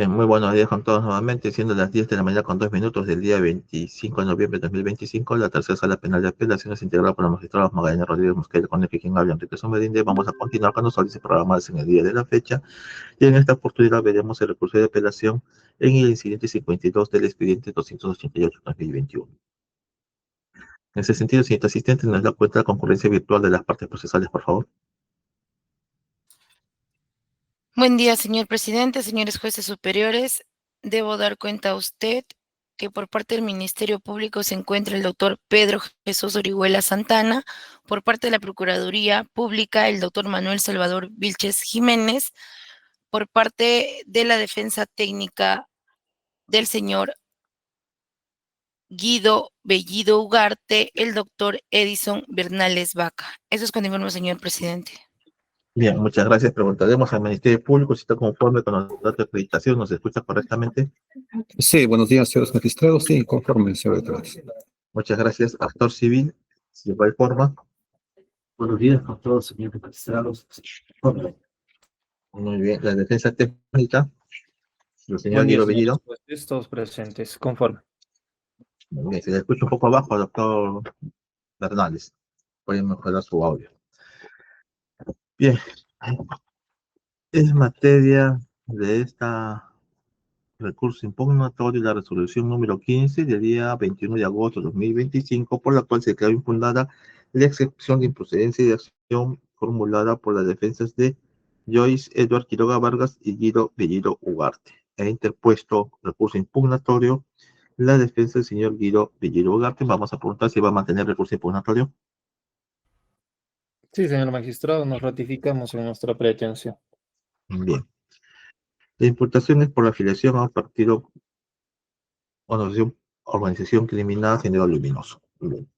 Muy buenos días con todos nuevamente, siendo las 10 de la mañana con 2 minutos del día 25 de noviembre de 2025, la tercera sala penal de apelaciones integrada por los magistrados Magallanes Rodríguez Mosquera, con el que quien habla Enrique Somedinde. Vamos a continuar con los audiencias programadas en el día de la fecha, y en esta oportunidad veremos el recurso de apelación en el incidente 52 del expediente 288-2021. En ese sentido, señor asistente, nos da cuenta de la concurrencia virtual de las partes procesales, por favor. Buen día, señor presidente, señores jueces superiores. Debo dar cuenta a usted que por parte del Ministerio Público se encuentra el doctor Pedro Jesús Orihuela Santana, por parte de la Procuraduría Pública el doctor Manuel Salvador Vilches Jiménez, por parte de la Defensa Técnica del señor Guido Bellido Ugarte, el doctor Edison Bernales Vaca. Eso es con informe, señor presidente. Bien, muchas gracias. Preguntaremos al Ministerio Público si está conforme con los datos de acreditación, nos escucha correctamente. Sí, buenos días, señores magistrados. Sí, conforme, señor detrás. Muchas gracias. Actor civil, si igual forma. Buenos días con todos, señores magistrados. Muy bien. La defensa técnica, el señor Buen día, Guido señores Bellido. jueces, todos presentes, conforme. Muy bien, se le escucha un poco abajo, doctor Bernales. Puede mejorar su audio. Bien. Es materia de esta recurso impugnatorio la resolución número 15 del día 21 de agosto de 2025, por la cual se declaró infundada la excepción de improcedencia y de acción formulada por las defensas de Joyce Edward Quiroga Vargas y Guido Bellido Ugarte. Ha interpuesto recurso impugnatorio la defensa del señor Guido Bellido Ugarte. Vamos a preguntar si va a mantener recurso impugnatorio. Sí, señor magistrado, nos ratificamos en nuestra pretensión. Bien. La imputación es por afiliación a un partido o organización criminal Sendero Luminoso. Bien.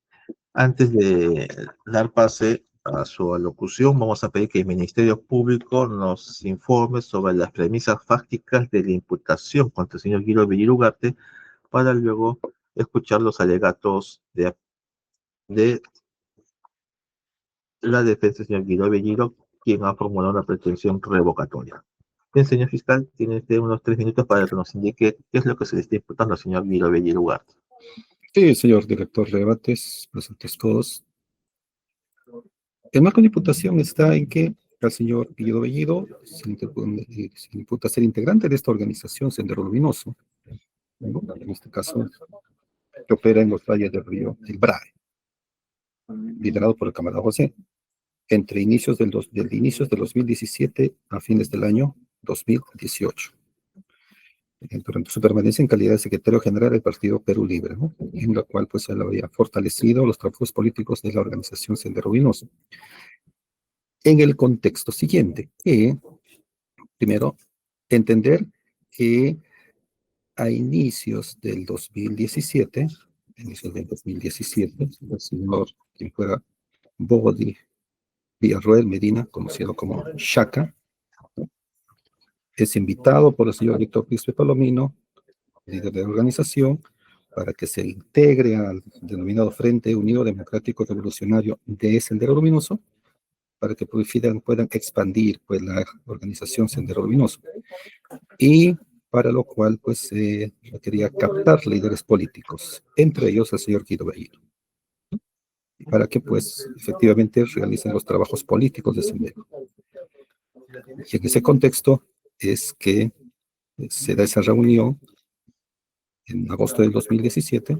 Antes de dar pase a su alocución, vamos a pedir que el Ministerio Público nos informe sobre las premisas fácticas de la imputación contra el señor Guido Bellido Ugarte, para luego escuchar los alegatos de la defensa del señor Guido Bellido, quien ha formulado una pretensión revocatoria. Bien, señor fiscal, tiene usted unos 3 minutos para que nos indique qué es lo que se le está imputando al señor Guido Bellido Ugarte. Sí, señor director de debates, presentes todos. El marco de imputación está en que al señor Guido Bellido se le imputa ser integrante de esta organización Sendero Luminoso, ¿no? En este caso, que opera en los valles del río El Brae, liderado por el camarada José, entre inicios del 2017 a fines del año 2018. Durante su permanencia en calidad de secretario general del Partido Perú Libre, ¿no? En la cual pues él había fortalecido los trabajos políticos de la organización Sendero Luminoso. En el contexto siguiente, que primero, entender que a inicios del 2017, el señor, quien fuera Bogotá Villarroel Medina, conocido como Shaka, ¿no? Es invitado por el señor Víctor Quispe Palomino, líder de la organización, para que se integre al denominado Frente Unido Democrático Revolucionario de Sendero Luminoso, para que puedan expandir pues, la organización Sendero Luminoso. Y para lo cual pues se quería captar líderes políticos, entre ellos el señor Guido Bellido, para que pues efectivamente realicen los trabajos políticos de Sendero. Y en ese contexto es que se da esa reunión en agosto del 2017,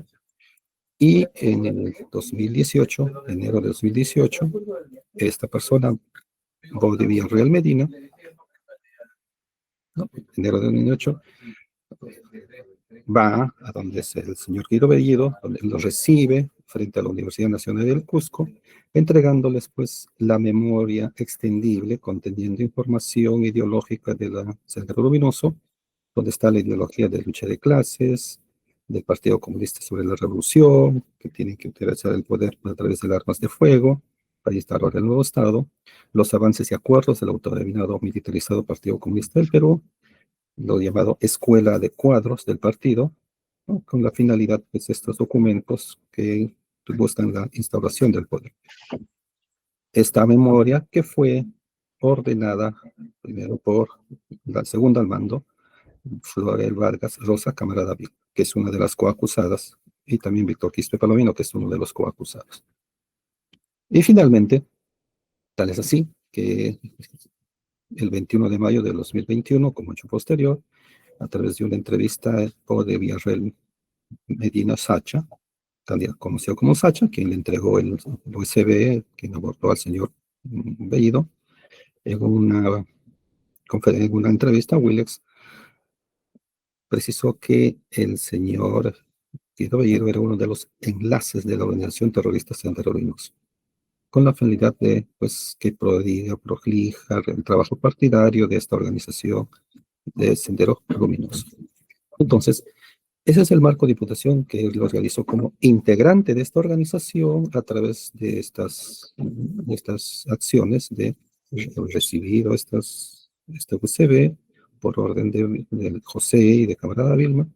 y en el 2018, enero de 2018, esta persona, Bogotá Villarreal Medina, ¿no? Enero de 2008, va a donde es el señor Guido Bellido, donde lo recibe frente a la Universidad Nacional del Cusco, entregándoles pues la memoria extendible conteniendo información ideológica de la Sendero Luminoso, donde está la ideología de lucha de clases, del Partido Comunista sobre la revolución, que tienen que utilizar el poder a través de armas de fuego para instaurar el nuevo Estado, los avances y acuerdos del autodenominado militarizado Partido Comunista del Perú, lo llamado Escuela de Cuadros del partido, ¿no? Con la finalidad, pues, estos documentos que buscan la instauración del poder. Esta memoria que fue ordenada primero por la segunda al mando Florel Vargas Rosa Camarada Vilma, que es una de las coacusadas, y también Víctor Quispe Palomino, que es uno de los coacusados. Y finalmente, tal es así que el 21 de mayo de 2021, como hecho posterior, a través de una entrevista de Villarreal Medina Sacha, también conocido como Sacha, quien le entregó el USB, quien abordó al señor Bellido, en una entrevista, Wilex precisó que el señor Guido Bellido era uno de los enlaces de la organización terrorista Sendero Luminoso, con la finalidad de, pues, que prolija el trabajo partidario de esta organización de Sendero Luminoso. Entonces, ese es el marco de imputación que lo realizó como integrante de esta organización a través de estas acciones de recibir este USB por orden de José y de Camarada Vilma,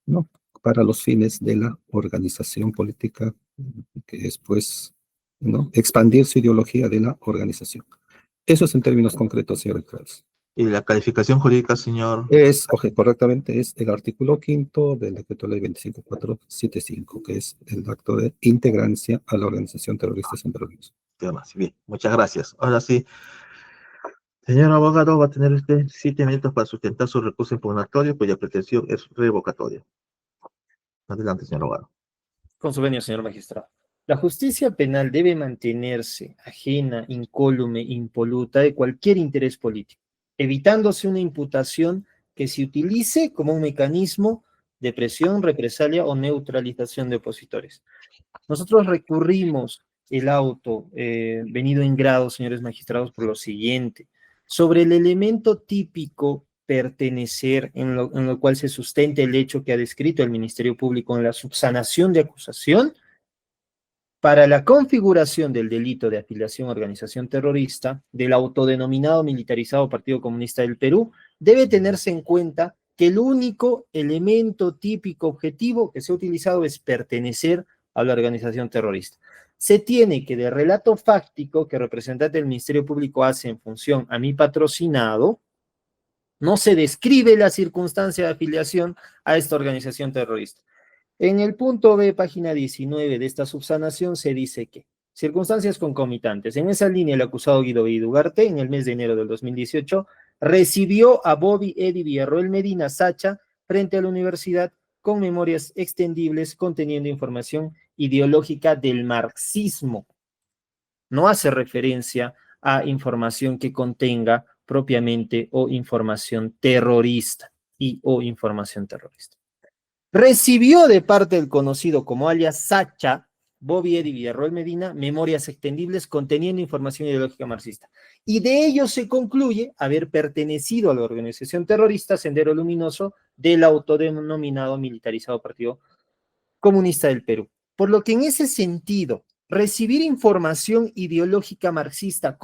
¿no? Para los fines de la organización política, que después, ¿no? Expandir su ideología de la organización. Eso es en términos concretos, señor Kraus. Y la calificación jurídica, señor. Correctamente, es el artículo 5 del decreto ley 25475, que es el acto de integrancia a la organización terrorista Sendero Luminoso. Bien, muchas gracias. Ahora sí, señor abogado, va a tener 7 minutos para sustentar su recurso impugnatorio, cuya pretensión es revocatoria. Adelante, señor abogado. Con su venia, señor magistrado. La justicia penal debe mantenerse ajena, incólume, impoluta de cualquier interés político, evitándose una imputación que se utilice como un mecanismo de presión, represalia o neutralización de opositores. Nosotros recurrimos el auto venido en grado, señores magistrados, por lo siguiente: sobre el elemento típico pertenecer, en lo cual se sustenta el hecho que ha descrito el Ministerio Público en la subsanación de acusación, para la configuración del delito de afiliación a organización terrorista del autodenominado militarizado Partido Comunista del Perú, debe tenerse en cuenta que el único elemento típico objetivo que se ha utilizado es pertenecer a la organización terrorista. Se tiene que, del relato fáctico que el representante del Ministerio Público hace en función a mi patrocinado, no se describe la circunstancia de afiliación a esta organización terrorista. En el punto B, página 19 de esta subsanación, se dice que circunstancias concomitantes. En esa línea, el acusado Guido Ugarte, en el mes de enero del 2018, recibió a Bobby Eddie Villarroel Medina Sacha frente a la universidad con memorias extendibles conteniendo información ideológica del marxismo. No hace referencia a información que contenga propiamente o información terrorista o información terrorista. Recibió de parte del conocido como alias Sacha, Bobby Eddie Villarroel Medina, memorias extendibles conteniendo información ideológica marxista. Y de ello se concluye haber pertenecido a la organización terrorista Sendero Luminoso del autodenominado militarizado Partido Comunista del Perú. Por lo que en ese sentido, recibir información ideológica marxista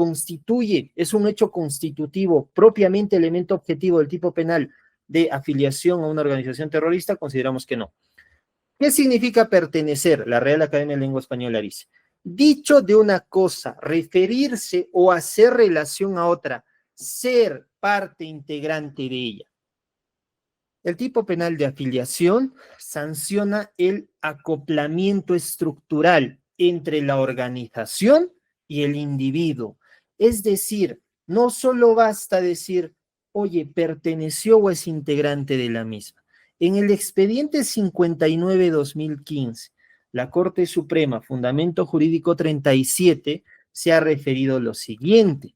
es un hecho constitutivo, propiamente elemento objetivo del tipo penal de afiliación a una organización terrorista. Consideramos que no. ¿Qué significa pertenecer? La Real Academia de Lengua Española dice: dicho de una cosa, referirse o hacer relación a otra, ser parte integrante de ella. El tipo penal de afiliación sanciona el acoplamiento estructural entre la organización y el individuo. Es decir, no solo basta decir, oye, perteneció o es integrante de la misma. En el expediente 59-2015, la Corte Suprema, Fundamento Jurídico 37, se ha referido lo siguiente: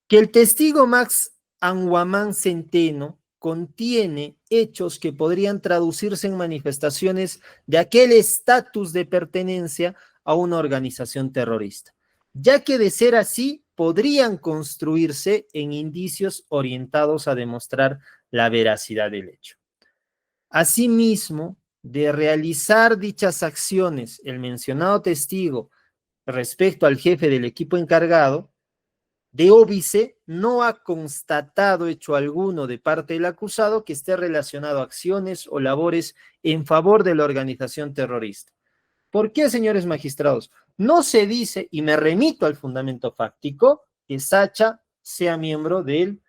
que el testigo Max Anguamán Centeno contiene hechos que podrían traducirse en manifestaciones de aquel estatus de pertenencia a una organización terrorista, ya que de ser así, podrían construirse en indicios orientados a demostrar la veracidad del hecho. Asimismo, de realizar dichas acciones, el mencionado testigo, respecto al jefe del equipo encargado, de óbice, no ha constatado hecho alguno de parte del acusado que esté relacionado a acciones o labores en favor de la organización terrorista. ¿Por qué, señores magistrados? No se dice, y me remito al fundamento fáctico, que Sacha sea miembro del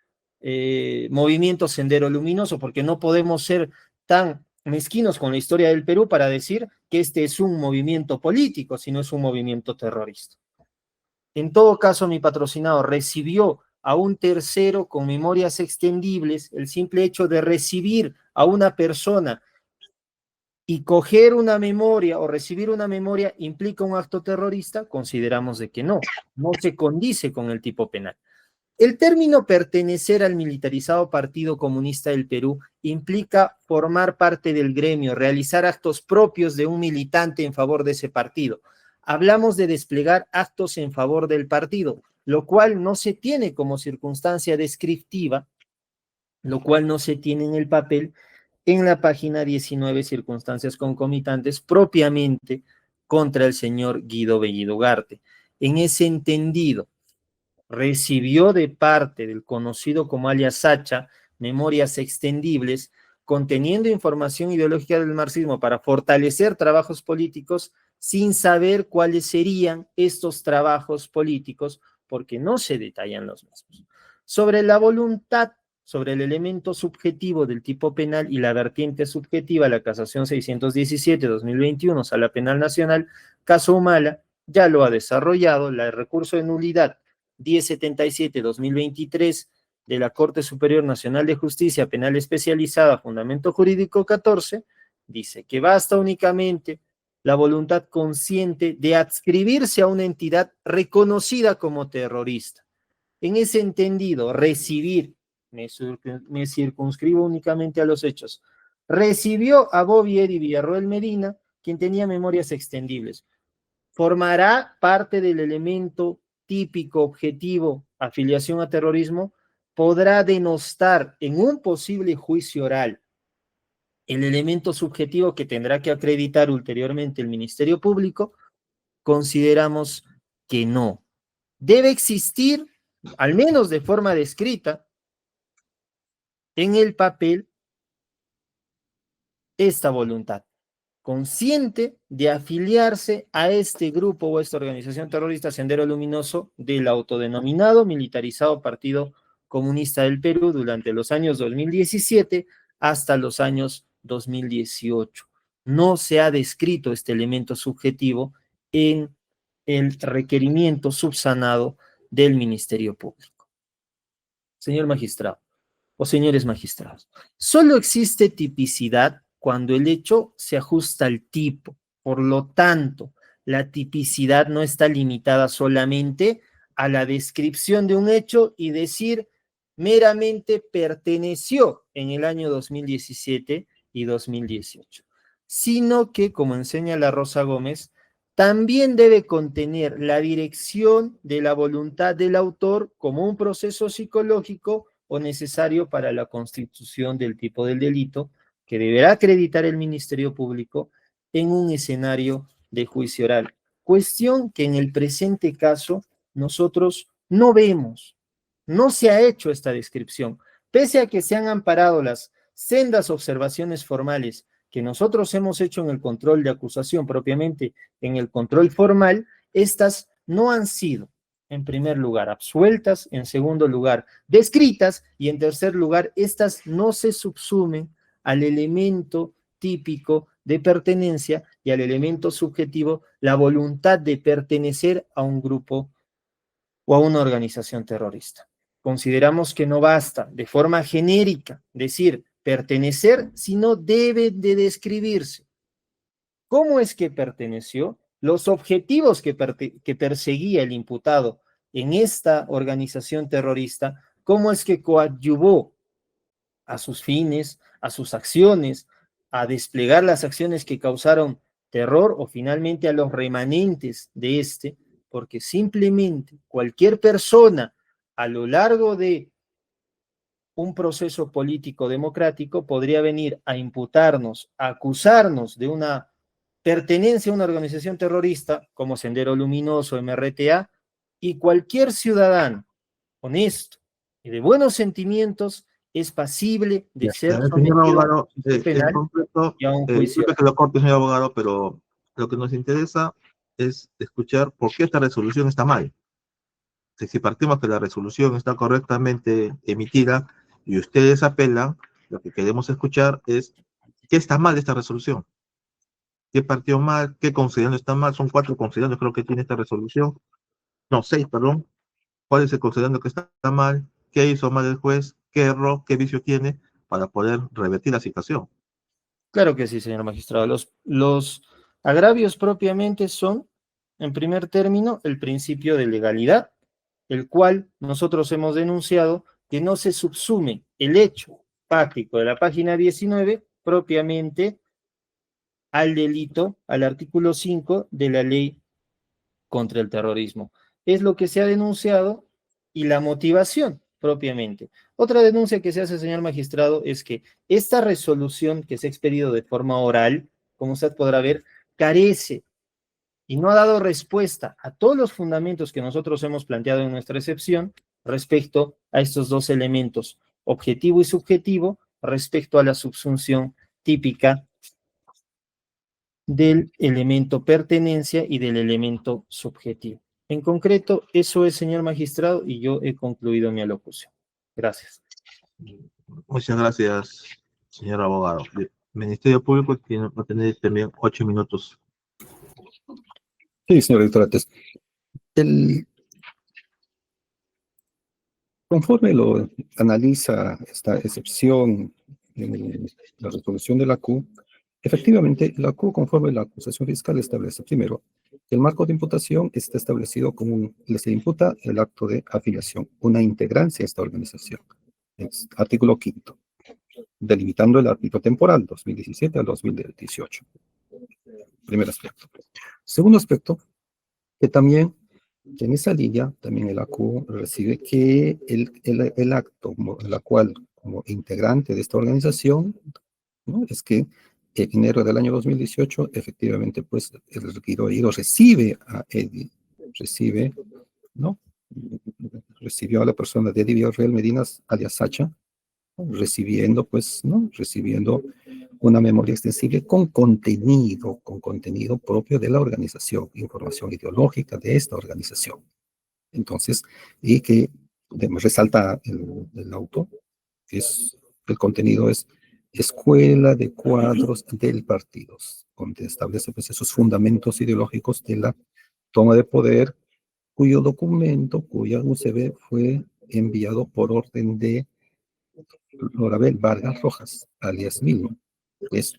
Movimiento Sendero Luminoso, porque no podemos ser tan mezquinos con la historia del Perú para decir que este es un movimiento político, sino es un movimiento terrorista. En todo caso, mi patrocinado recibió a un tercero con memorias extendibles. El simple hecho de recibir a una persona y coger una memoria o recibir una memoria implica un acto terrorista, consideramos de que no se condice con el tipo penal. El término pertenecer al militarizado Partido Comunista del Perú implica formar parte del gremio, realizar actos propios de un militante en favor de ese partido. Hablamos de desplegar actos en favor del partido, lo cual no se tiene como circunstancia descriptiva, lo cual no se tiene en el papel en la página 19, circunstancias concomitantes, propiamente contra el señor Guido Bellido Ugarte. En ese entendido, recibió de parte del conocido como alias Sacha memorias extendibles conteniendo información ideológica del marxismo para fortalecer trabajos políticos sin saber cuáles serían estos trabajos políticos porque no se detallan los mismos. Sobre la voluntad, sobre el elemento subjetivo del tipo penal y la vertiente subjetiva, la casación 617-2021, Sala Penal Nacional, caso Humala, ya lo ha desarrollado, el recurso de nulidad 1077-2023 de la Corte Superior Nacional de Justicia Penal Especializada, Fundamento Jurídico 14, dice que basta únicamente la voluntad consciente de adscribirse a una entidad reconocida como terrorista. En ese entendido, recibir, me circunscribo únicamente a los hechos, recibió a Bobby Eddie Villarroel Medina, quien tenía memorias extendibles. Formará parte del elemento típico, objetivo, afiliación a terrorismo, podrá denostar en un posible juicio oral el elemento subjetivo que tendrá que acreditar ulteriormente el Ministerio Público. Consideramos que no. Debe existir, al menos de forma descrita, en el papel, esta voluntad consciente de afiliarse a este grupo o esta organización terrorista Sendero Luminoso del autodenominado militarizado Partido Comunista del Perú durante los años 2017 hasta los años 2018. No se ha descrito este elemento subjetivo en el requerimiento subsanado del Ministerio Público. Señor magistrado o señores magistrados, solo existe tipicidad cuando el hecho se ajusta al tipo. Por lo tanto, la tipicidad no está limitada solamente a la descripción de un hecho y decir meramente perteneció en el año 2017 y 2018, sino que, como enseña la Rosa Gómez, también debe contener la dirección de la voluntad del autor como un proceso psicológico o necesario para la constitución del tipo del delito que deberá acreditar el Ministerio Público en un escenario de juicio oral. Cuestión que en el presente caso nosotros no vemos. No se ha hecho esta descripción. Pese a que se han amparado las sendas observaciones formales que nosotros hemos hecho en el control de acusación, propiamente en el control formal, estas no han sido, en primer lugar, absueltas, en segundo lugar, descritas, y en tercer lugar, estas no se subsumen al elemento típico de pertenencia y al elemento subjetivo, la voluntad de pertenecer a un grupo o a una organización terrorista. Consideramos que no basta de forma genérica decir pertenecer, sino debe de describirse cómo es que perteneció, los objetivos que perseguía el imputado en esta organización terrorista, cómo es que coadyuvó a sus fines, a sus acciones, a desplegar las acciones que causaron terror o finalmente a los remanentes de este, porque simplemente cualquier persona a lo largo de un proceso político democrático podría venir a imputarnos, a acusarnos de una pertenencia a una organización terrorista como Sendero Luminoso, MRTA, y cualquier ciudadano honesto y de buenos sentimientos es pasible de ser Señor sometido abogado, a un penal en concreto, y a un juicio. disculpe que lo corte, señor abogado, pero lo que nos interesa es escuchar por qué esta resolución está mal. Si partimos que la resolución está correctamente emitida y ustedes apelan, lo que queremos escuchar es qué está mal de esta resolución, qué partió mal, qué considerando está mal. Son 4 considerandos creo que tiene esta resolución, no, 6, perdón. ¿Cuál es el considerando que está mal? ¿Qué hizo mal el juez? ¿Qué error, qué vicio tiene para poder revertir la situación? Claro que sí, señor magistrado. Los agravios propiamente son, en primer término, el principio de legalidad, el cual nosotros hemos denunciado que no se subsume el hecho fáctico de la página 19 propiamente al delito, al artículo 5 de la ley contra el terrorismo. Es lo que se ha denunciado y la motivación propiamente. Otra denuncia que se hace, señor magistrado, es que esta resolución que se ha expedido de forma oral, como usted podrá ver, carece y no ha dado respuesta a todos los fundamentos que nosotros hemos planteado en nuestra excepción respecto a estos dos elementos, objetivo y subjetivo, respecto a la subsunción típica del elemento pertenencia y del elemento subjetivo. En concreto, eso es, señor magistrado, y yo he concluido mi alocución. Gracias. Muchas gracias, señor abogado. El Ministerio Público va a tener también 8 minutos. Sí, señor director. Conforme lo analiza esta excepción en la resolución de la Q, efectivamente, la Q, conforme la acusación fiscal, establece primero que el marco de imputación está establecido como se imputa el acto de afiliación, una integrancia a esta organización. Es artículo 5º, delimitando el ámbito temporal, 2017 al 2018. Primer aspecto. Segundo aspecto, que también en esa línea, también el ACU recibe que el acto en la cual, como integrante de esta organización, ¿no? Es que en enero del año 2018, efectivamente, pues, el requerido recibe a Eddie, ¿no? Recibió a la persona de Eddie Villarreal Medina, alias Sacha, recibiendo, pues, ¿no? Recibiendo una memoria extensible con contenido propio de la organización, información ideológica de esta organización. Entonces, y que resalta el auto, que es, el contenido es escuela de cuadros del partido, donde establece pues esos fundamentos ideológicos de la toma de poder, cuyo documento, cuya UCB fue enviado por orden de Lorabel Vargas Rojas, alias Milma. Es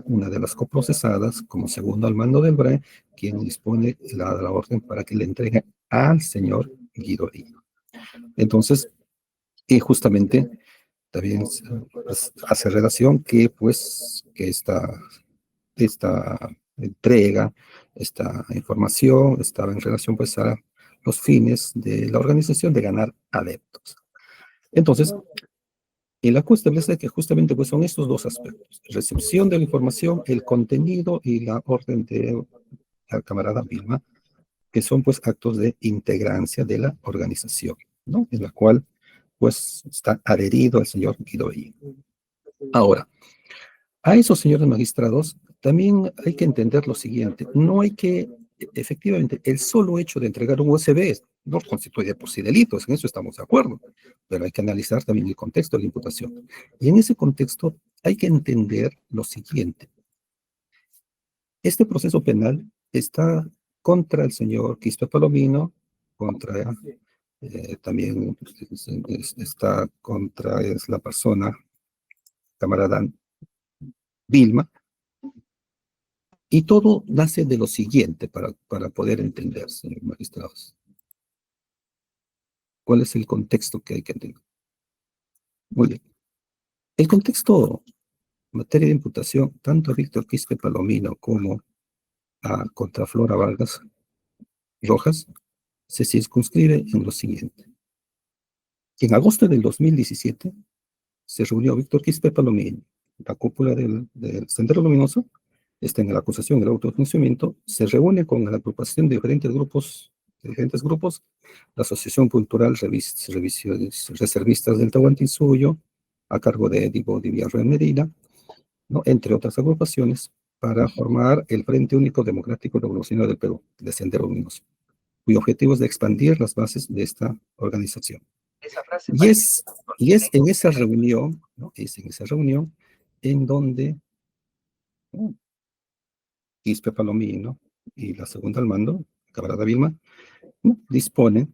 una de las coprocesadas, como segundo al mando del BRAE, quien dispone la orden para que le entregue al señor Guido Hino. Entonces, y justamente también pues, hace relación que pues que esta entrega, esta información estaba en relación pues a los fines de la organización de ganar adeptos. Entonces, el ACU establece que justamente pues, son estos dos aspectos: recepción de la información, el contenido y la orden de la camarada Vilma, que son pues actos de integrancia de la organización, ¿no? En la cual pues está adherido el señor Guido Hino. Ahora, a esos señores magistrados también hay que entender lo siguiente: no hay que, efectivamente, el solo hecho de entregar un USB no constituye de por sí delitos, en eso estamos de acuerdo, pero hay que analizar también el contexto de la imputación. Y en ese contexto hay que entender lo siguiente: este proceso penal está contra el señor Quispe Palomino, contra también está contra la persona, camarada Vilma, y todo nace de lo siguiente para poder entender, señor magistrados. ¿Cuál es el contexto que hay que entender? Muy bien. El contexto en materia de imputación, tanto a Víctor Quispe Palomino como a contra Flora Vargas Rojas, se circunscribe en lo siguiente. En agosto del 2017 se reunió Víctor Quispe Palomino, la cúpula del Sendero Luminoso, está en la acusación del autofuncionamiento, se reúne con la agrupación de diferentes grupos, la Asociación Cultural Reservistas del Tahuantinsuyo, a cargo de Edivo de Villarreal Medina, ¿no? Entre otras agrupaciones, para formar el Frente Único Democrático Revolucionario del Perú, de Sendero Luminoso. cuyo objetivo es de expandir las bases de esta organización. Y es en esa reunión, ¿no? Es en esa reunión en donde, ¿no?, Quispe Palomino y la segunda al mando, camarada Vilma, ¿no?, disponen,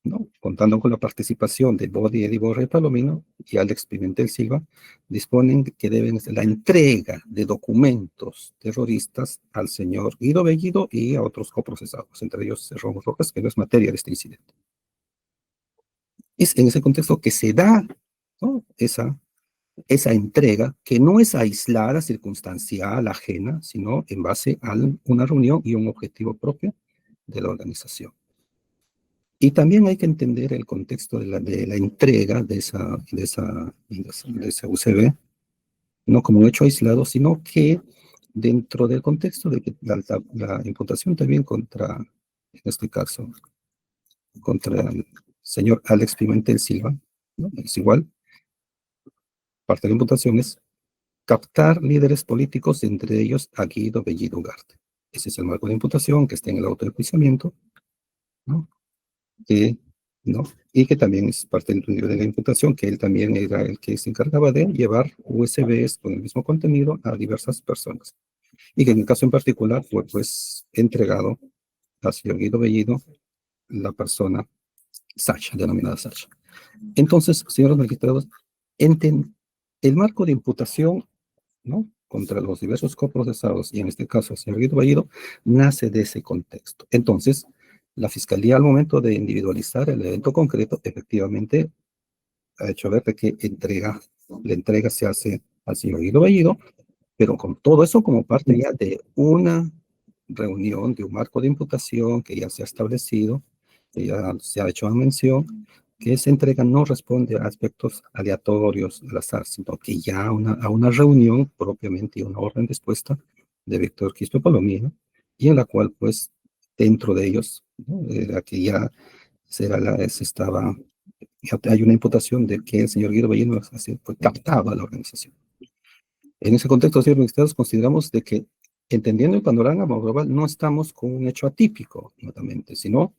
¿no?, contando con la participación de Bodi Eddie Borre Palomino y Alex Pimentel Silva, disponen que deben hacer la entrega de documentos terroristas al señor Guido Bellido y a otros coprocesados, entre ellos Ramos Rojas, que no es materia de este incidente. Es en ese contexto que se da, ¿no?, esa entrega, que no es aislada, circunstancial, ajena, sino en base a una reunión y un objetivo propio de la organización. Y también hay que entender el contexto de la entrega de esa UCB, no como un hecho aislado, sino que dentro del contexto de que la imputación también contra, en este caso, contra el señor Alex Pimentel Silva, ¿no?, es igual. Parte de la imputación es captar líderes políticos, entre ellos a Guido Bellido Ugarte. Ese es el marco de imputación que está en el auto de enjuiciamiento, ¿no?, ¿no?, y que también es parte del de la imputación, que él también era el que se encargaba de llevar USBs con el mismo contenido a diversas personas. Y que en el caso en particular fue pues entregado al señor Guido Bellido, la persona Sacha, denominada Sacha. Entonces, señores magistrados, el marco de imputación, ¿no?, contra los diversos coprocesados, y en este caso el señor Guido Bellido, nace de ese contexto. Entonces, la Fiscalía, al momento de individualizar el evento concreto, efectivamente ha hecho ver de que la entrega se hace al señor Guido Bellido, pero con todo eso como parte ya de una reunión, de un marco de imputación que ya se ha establecido, que ya se ha hecho mención, que esa entrega no responde a aspectos aleatorios al azar, sino que ya a una reunión propiamente y una orden dispuesta de Víctor Quispe Palomino, y en la cual, pues, dentro de ellos, ¿no?, era que ya hay una imputación de que el señor Guido Bellido pues, captaba la organización. En ese contexto, señores magistrados, consideramos de que, entendiendo el panorama global, no estamos con un hecho atípico, nuevamente, sino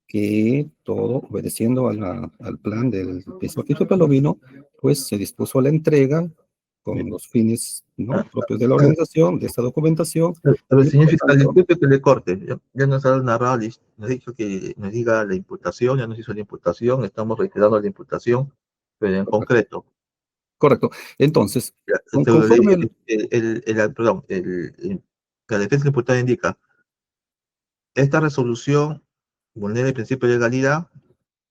que todo obedeciendo al plan del mismo Quispe Palomino, pues se dispuso a la entrega con los fines, ¿no?, propios de la organización, de esta documentación. Pero señor fiscal, disculpe que le corte. Ya nos ha narrado, nos ha dicho que nos diga la imputación, ya nos hizo la imputación, estamos reiterando la imputación, pero en concreto. Correcto. Entonces, Conforme la defensa imputada indica, esta resolución vulnera el principio de legalidad.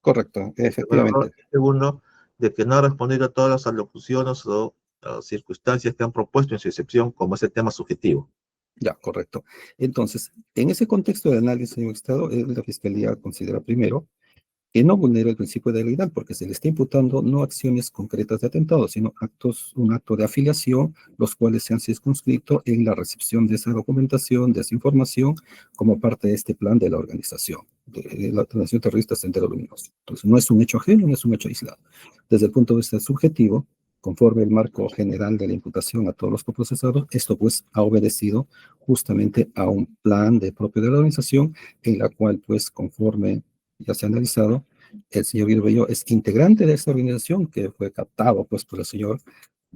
Correcto, efectivamente. Segundo, de que no ha respondido a todas las alocuciones o circunstancias que han propuesto en su excepción como ese tema subjetivo. Ya, correcto. Entonces, en ese contexto de análisis, señor Estado, la Fiscalía considera primero que no vulnera el principio de legalidad porque se le está imputando no acciones concretas de atentado, sino un acto de afiliación, los cuales se han circunscrito en la recepción de esa documentación, de esa información, como parte de este plan de la organización, de la organización terrorista Sendero Luminoso. Entonces, no es un hecho ajeno, no es un hecho aislado. Desde el punto de vista subjetivo, conforme el marco general de la imputación a todos los coprocesados, esto pues ha obedecido justamente a un plan propio de la organización, en la cual pues conforme ya se ha analizado, el señor Guido Bellido es integrante de esta organización que fue captado pues por el señor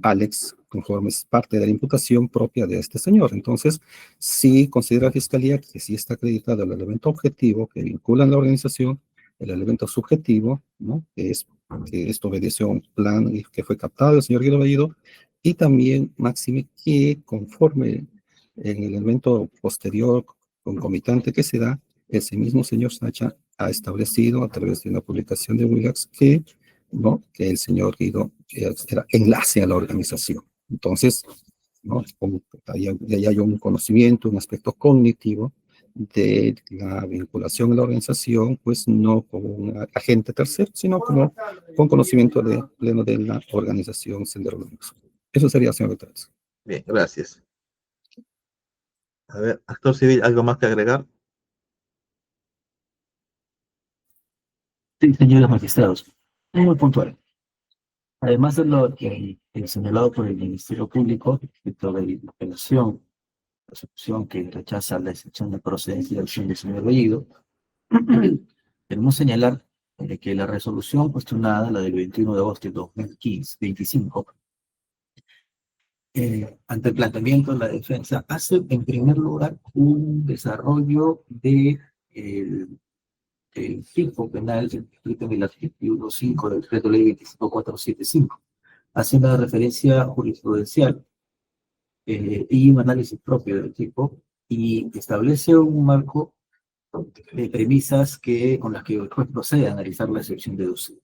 Alex, conforme es parte de la imputación propia de este señor. Entonces, sí considera la Fiscalía que sí está acreditado el elemento objetivo que vincula a la organización, el elemento subjetivo, ¿no?, que esto obedeció a un plan que fue captado del señor Guido Bellido, y también máxime que conforme en el elemento posterior concomitante que se da, ese mismo señor Sacha ha establecido a través de una publicación de Willax que el señor Guido era enlace a la organización. Entonces, ¿no?, ahí hay un conocimiento, un aspecto cognitivo de la vinculación a la organización, pues no como un agente tercero, sino como con conocimiento pleno de la organización Sendero Luminoso. Eso sería, señor Guterres. Bien, gracias. A ver, actor civil, ¿algo más que agregar? Sí, señores magistrados, muy puntual. Además de lo que señalado por el Ministerio Público respecto de la apelación, la resolución que rechaza la excepción de procedencia de acción del señor Bellido, Queremos señalar que la resolución cuestionada, la del 21 de agosto de 2025, ante el planteamiento de la defensa, hace en primer lugar un desarrollo de el tipo penal descrito en el artículo 5 del decreto ley 25475. Hace una referencia jurisprudencial y un análisis propio del tipo y establece un marco de premisas con las que el juez procede a analizar la excepción deducida.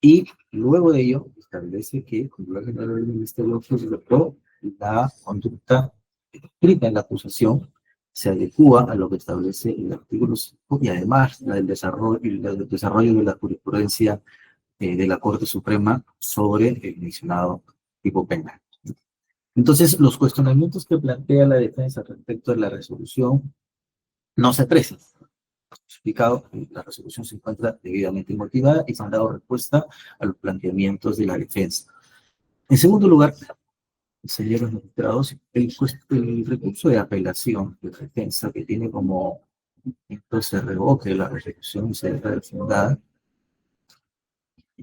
Y luego de ello, establece que, como lo general del Ministerio Público, la conducta escrita en la acusación se adecúa a lo que establece el artículo 5 y además el desarrollo de la jurisprudencia de la Corte Suprema sobre el mencionado tipo penal. Entonces, los cuestionamientos que plantea la defensa respecto a la resolución no se aprecian. Explicado, la resolución se encuentra debidamente motivada y se han dado respuesta a los planteamientos de la defensa. En segundo lugar, señores magistrados, el recurso de apelación de defensa que tiene como se revoque la resolución y se declara fundada,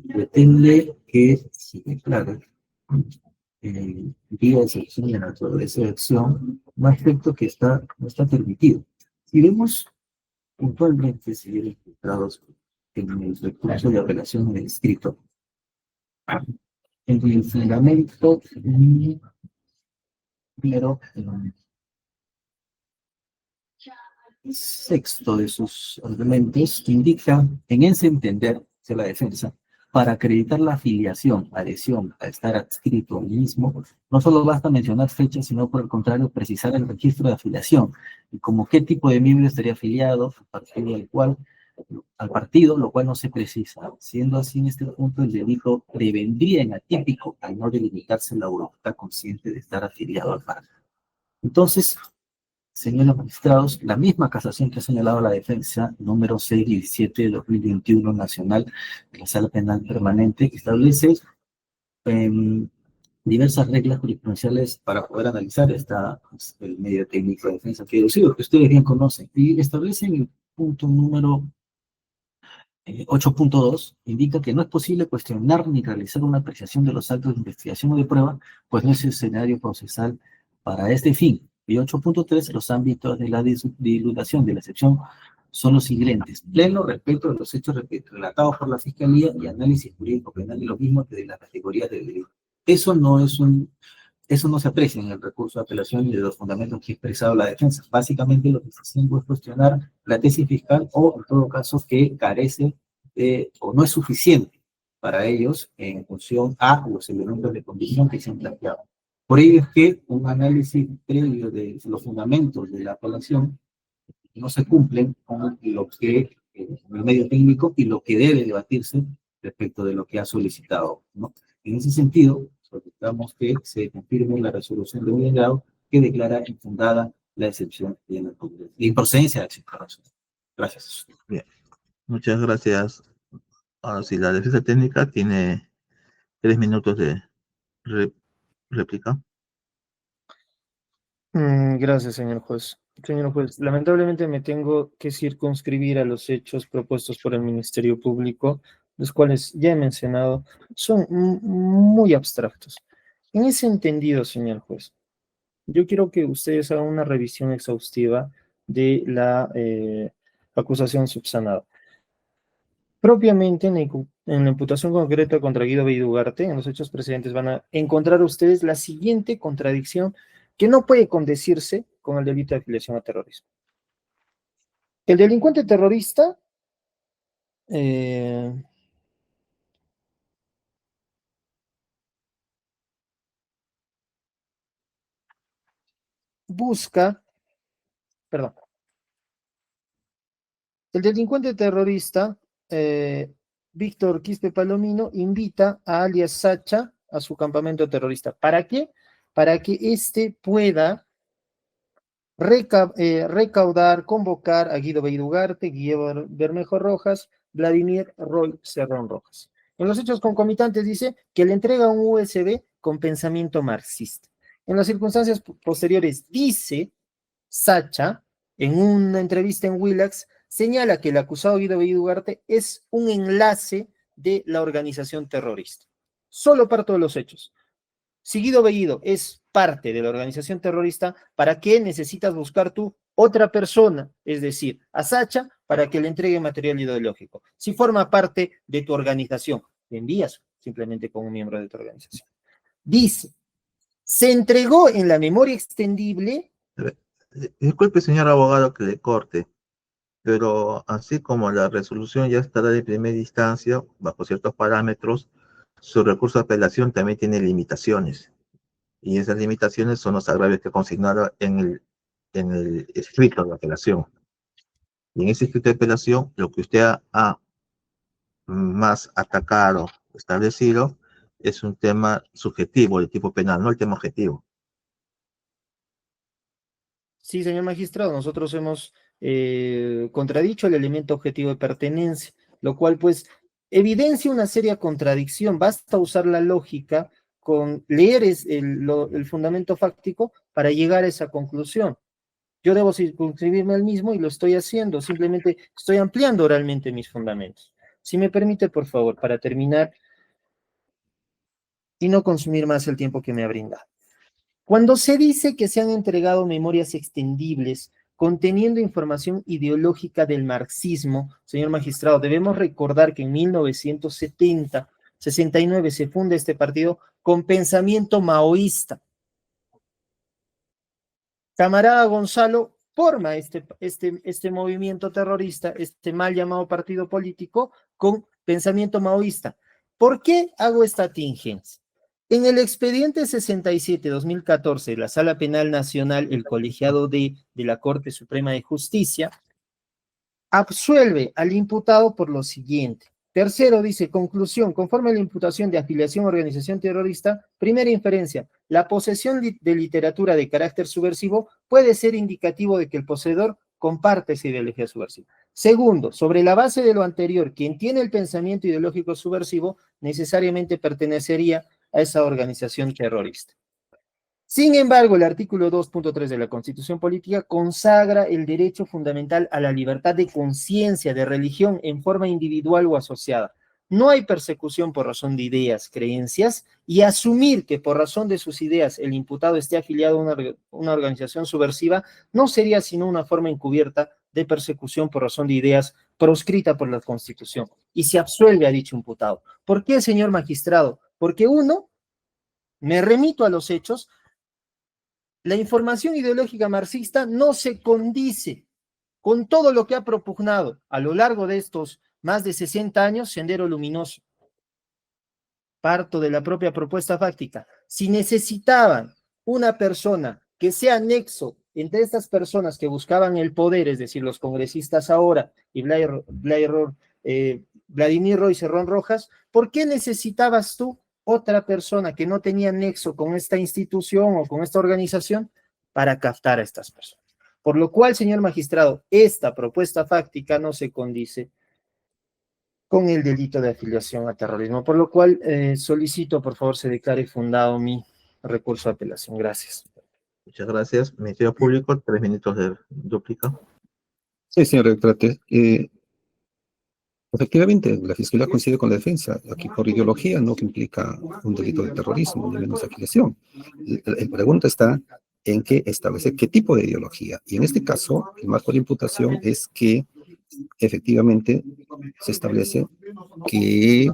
pretende que se declare vía de excepción y de naturaleza de acción un aspecto que no está permitido. Si vemos puntualmente, señores magistrados, en el recurso de apelación en el escrito, en el fundamento primero, sexto de sus argumentos indica, en ese entender de la defensa, para acreditar la afiliación, adhesión a estar adscrito al mismo, no solo basta mencionar fechas, sino por el contrario, precisar el registro de afiliación, y como qué tipo de miembro estaría afiliado al partido, lo cual no se precisa. Siendo así, en este punto, el delito prevendría en atípico al no delimitarse la voluntad consciente de estar afiliado al partido. Entonces, señores magistrados, la misma casación que ha señalado la defensa, número 617 de 2021 nacional, de la Sala Penal Permanente, que establece diversas reglas jurisprudenciales para poder analizar el medio técnico de defensa que ustedes bien conocen, y establece en el punto número 8.2, indica que no es posible cuestionar ni realizar una apreciación de los actos de investigación o de prueba, pues no es escenario procesal para este fin. Y 8.3, los ámbitos de la dilatación de la excepción son los siguientes: pleno respeto de los hechos relatados por la Fiscalía y análisis jurídico penal de los mismos de las categorías del delito. Eso no se aprecia en el recurso de apelación y de los fundamentos que ha expresado la defensa. Básicamente lo que se hace es cuestionar la tesis fiscal o, en todo caso, que carece o no es suficiente para ellos en función a los elementos de condición que se han planteado. Por ello es que un análisis previo de los fundamentos de la apelación no se cumplen con lo que el medio técnico y lo que debe debatirse respecto de lo que ha solicitado, ¿no? En ese sentido, solicitamos que se confirme la resolución de un grado que declara infundada la excepción de la improcedencia de la excepción. Gracias. Bien, muchas gracias. Ahora sí, la defensa técnica tiene 3 minutos de réplica. Gracias, señor juez. Señor juez, lamentablemente me tengo que circunscribir a los hechos propuestos por el Ministerio Público, los cuales ya he mencionado, son muy abstractos. En ese entendido, señor juez, yo quiero que ustedes hagan una revisión exhaustiva de la acusación subsanada. Propiamente en la imputación concreta contra Guido Bello Ugarte, en los hechos precedentes van a encontrar ustedes la siguiente contradicción que no puede condecirse con el delito de afiliación a terrorismo. El delincuente terrorista el delincuente terrorista Víctor Quispe Palomino invita a alias Sacha a su campamento terrorista. ¿Para qué? Para que éste pueda recaudar, convocar a Guido Bello Ugarte, Guillermo Bermejo Rojas, Vladimir Roy Cerrón Rojas. En los hechos concomitantes dice que le entrega un USB con pensamiento marxista. En las circunstancias posteriores dice Sacha, en una entrevista en Willax, señala que el acusado Guido Bellido Ugarte es un enlace de la organización terrorista. Solo parto de los hechos. Si Guido Bellido es parte de la organización terrorista, ¿para qué necesitas buscar tú otra persona, es decir, a Sacha, para que le entregue material ideológico? Si forma parte de tu organización, te envías simplemente con un miembro de tu organización. Dice, se entregó en la memoria extendible. Disculpe, señor abogado, que le corte, pero así como la resolución ya estará de primera instancia, bajo ciertos parámetros, su recurso de apelación también tiene limitaciones. Y esas limitaciones son los agravios que consignaron en el escrito de apelación. Y en ese escrito de apelación, lo que usted ha más atacado, establecido, es un tema subjetivo de tipo penal, no el tema objetivo. Sí, señor magistrado, nosotros hemos contradicho el elemento objetivo de pertenencia, lo cual pues evidencia una seria contradicción. Basta usar la lógica con leer el fundamento fáctico para llegar a esa conclusión. Yo debo circunscribirme al mismo y lo estoy haciendo, simplemente estoy ampliando oralmente mis fundamentos. Si me permite, por favor, para terminar y no consumir más el tiempo que me ha brindado. Cuando se dice que se han entregado memorias extendibles conteniendo información ideológica del marxismo, señor magistrado, debemos recordar que en 1969 se funda este partido con pensamiento maoísta. Camarada Gonzalo forma este movimiento terrorista, este mal llamado partido político, con pensamiento maoísta. ¿Por qué hago esta tingencia? En el expediente 67-2014, la Sala Penal Nacional, el colegiado de la Corte Suprema de Justicia, absuelve al imputado por lo siguiente. Tercero, dice, conclusión, conforme a la imputación de afiliación a organización terrorista, primera inferencia, la posesión de literatura de carácter subversivo puede ser indicativo de que el poseedor comparte esa ideología subversiva. Segundo, sobre la base de lo anterior, quien tiene el pensamiento ideológico subversivo necesariamente pertenecería a esa organización terrorista. Sin embargo, el artículo 2.3 de la Constitución Política consagra el derecho fundamental a la libertad de conciencia, de religión, en forma individual o asociada. No hay persecución por razón de ideas, creencias, y asumir que por razón de sus ideas el imputado esté afiliado a una organización subversiva no sería sino una forma encubierta de persecución por razón de ideas proscrita por la Constitución. Y se absuelve a dicho imputado. ¿Por qué, señor magistrado? Porque uno, me remito a los hechos, la información ideológica marxista no se condice con todo lo que ha propugnado a lo largo de estos más de 60 años Sendero Luminoso. Parto de la propia propuesta fáctica. Si necesitaban una persona que sea nexo entre estas personas que buscaban el poder, es decir, los congresistas ahora y Vladimir Roy Cerrón Rojas, ¿por qué necesitabas tú otra persona que no tenía nexo con esta institución o con esta organización para captar a estas personas? Por lo cual, señor magistrado, esta propuesta fáctica no se condice con el delito de afiliación a terrorismo, por lo cual solicito, por favor, se declare fundado mi recurso de apelación. Gracias. Muchas gracias. Ministerio Público, 3 minutos de dúplica. Sí, señor Rectrate. Efectivamente, la Fiscalía coincide con la defensa. Aquí por ideología no que implica un delito de terrorismo, ni menos afiliación. La pregunta está en que establece qué tipo de ideología. Y en este caso, el marco de imputación es que efectivamente se establece que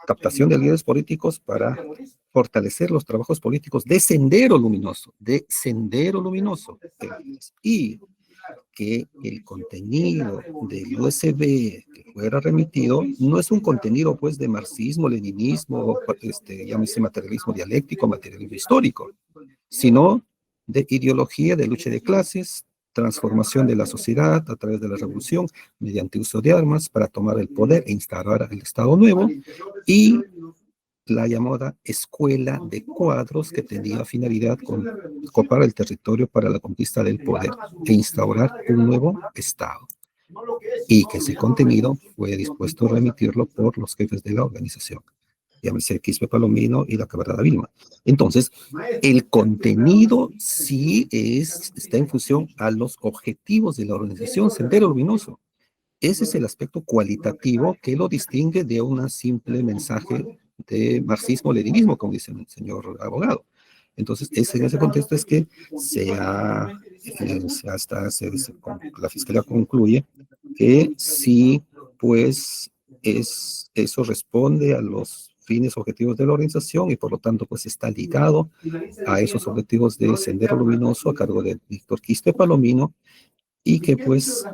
captación de líderes políticos para fortalecer los trabajos políticos de Sendero Luminoso, y que el contenido del USB que fuera remitido no es un contenido pues de marxismo, leninismo, llámese materialismo dialéctico, materialismo histórico, sino de ideología de lucha de clases, transformación de la sociedad a través de la revolución mediante uso de armas para tomar el poder e instaurar el Estado Nuevo, y la llamada escuela de cuadros que tenía finalidad con copar el territorio para la conquista del poder e instaurar un nuevo Estado, y que ese contenido fue dispuesto a remitirlo por los jefes de la organización. llámese Quispe Palomino y la camarada Vilma. Entonces, el contenido sí está en función a los objetivos de la organización Sendero Luminoso. Ese es el aspecto cualitativo que lo distingue de un simple mensaje de marxismo-leninismo, como dice el señor abogado. Entonces, en ese contexto es que la Fiscalía concluye que sí, pues, eso responde a los fines objetivos de la organización y por lo tanto, pues, está ligado a esos objetivos de Sendero Luminoso a cargo de Víctor Quispe Palomino, y que pues,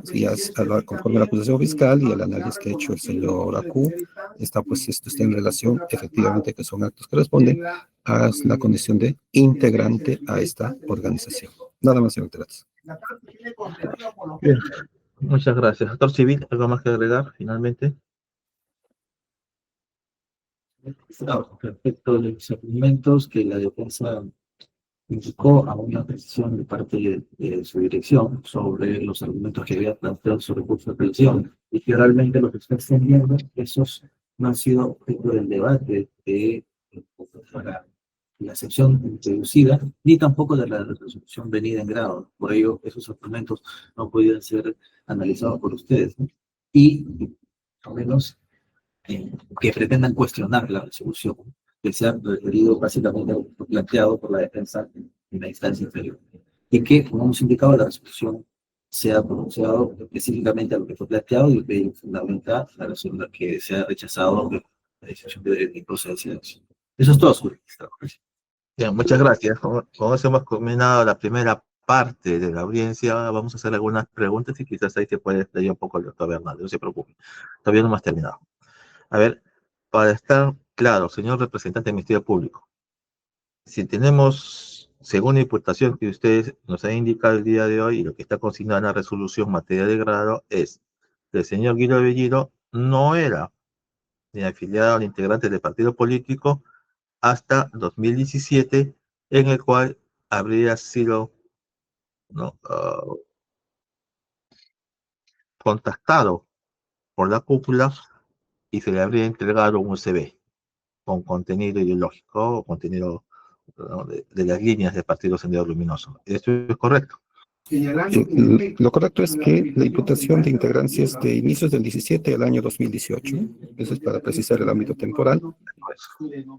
conforme a la acusación fiscal y el análisis que ha hecho el señor Acu, esto está en relación, efectivamente, que son actos que responden a la condición de integrante a esta organización. Nada más, señor Terats. Bien, muchas gracias. Doctor Civil, ¿algo más que agregar finalmente? No, respecto a los argumentos que la defensa indicó a una precisión de parte de su dirección sobre los argumentos que había planteado su recurso de apelación, y que realmente lo que está extendiendo, esos no han sido objeto del debate para la sección introducida, ni tampoco de la resolución venida en grado. Por ello, esos argumentos no podían ser analizados por ustedes, ¿no? Y, al menos, que pretendan cuestionar la resolución, que se ha referido básicamente a lo planteado por la defensa en la instancia inferior. Y que, como hemos indicado, la resolución se ha pronunciado específicamente a lo que fue planteado y que fundamenta la razón la que se ha rechazado la decisión de improcedencia de acción. Eso es todo, señor magistrado. Bien, muchas gracias. Con eso hemos culminado la primera parte de la audiencia. Vamos a hacer algunas preguntas y quizás ahí se puede explayar un poco el doctor Bernal, no se preocupe. Todavía no hemos terminado. A ver, para estar claro, señor representante del Ministerio Público, si tenemos, según la imputación que ustedes nos han indicado el día de hoy y lo que está consignado en la resolución materia de grado, es que el señor Guido Bellido no era ni afiliado ni integrante del partido político hasta 2017, en el cual habría sido, ¿no?, contactado por la cúpula y se le habría entregado un USB con contenido ideológico o contenido, ¿no?, de las líneas del Partido Sendero Luminoso. ¿Esto es correcto? Lo correcto es que la imputación de integrancia es de inicios del 17 al año 2018. Eso es para precisar el ámbito temporal.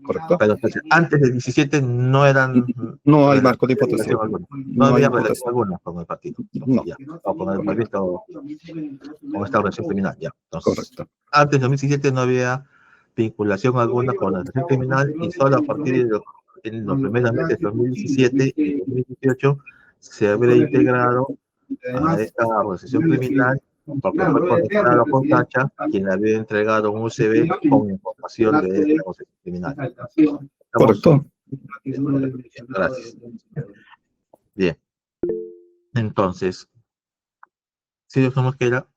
¿Correcto? Pero entonces, antes del 17 no eran... No hay marco de imputación. No había relación alguna con el partido. No. Ya, o con el movimiento, con esta organización criminal. Ya. Entonces, Correcto. antes del 2017 no había vinculación alguna con la organización criminal y solo a partir de en los primeros meses de 2017 y 2018 se habría integrado a esta organización criminal porque fue conectado con Cacha, quien le había entregado un USB con información de la organización criminal. Correcto. Gracias. Bien. Entonces, si doctor Mosquera,